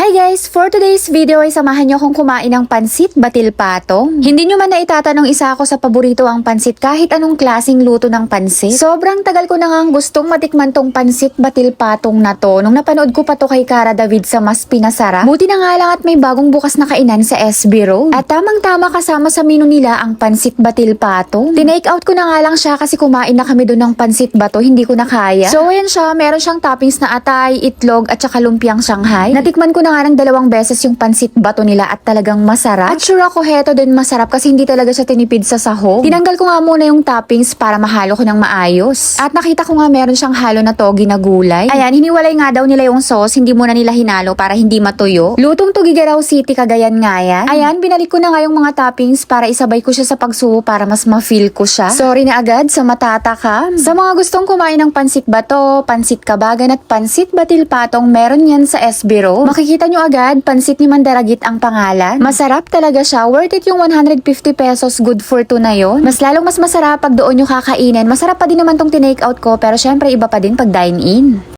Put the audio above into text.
Hi guys! For today's video ay samahan niyo akong kumain ng pansit batil patong. Hindi niyo man na itatanong isa ako sa paborito ang pansit kahit anong klaseng luto ng pansit. Sobrang tagal ko na nga gustong matikman tong pansit batil patong na to nung napanood ko pa to kay Cara David sa Mas Pinasarap. Buti na nga lang at may bagong bukas na kainan sa SB Road. At tamang-tama kasama sa menu nila ang pansit batil patong. Tinake out ko na nga lang siya kasi kumain na kami doon ng pansit bato, hindi ko na kaya. So ayan siya, meron siyang toppings na atay, itlog at saka lumpiang Shanghai. Natikman ko na nga ng 2 beses yung pansit bato nila at talagang masarap. At sure ako heto din masarap kasi hindi talaga siya tinipid sa sahog. Tinanggal ko nga muna yung toppings para mahalo ko ng maayos. At nakita ko nga meron siyang halo na togi na gulay. Ayan, hiniwalay nga daw nila yung sauce, hindi muna nila hinalo para hindi matuyo. Lutong to Gigaraw City, Cagayan nga yan. Ayan, binalik ko na nga yung mga toppings para isabay ko siya sa pagsubo para mas ma-feel ko siya. Sorry na agad sa matatakam. Sa mga gustong kumain ng pansit bato, pansit kabagan at pansit batil patong, meron yan sa SB Road. Makikita nyo agad, pansit ni Mandaragit ang pangalan. Masarap talaga siya. Worth it yung 150 pesos, good for 2 na yon. Mas lalong mas masarap pag doon nyo kakainin. Masarap pa din naman tong tinake out ko pero syempre iba pa din pag dine in.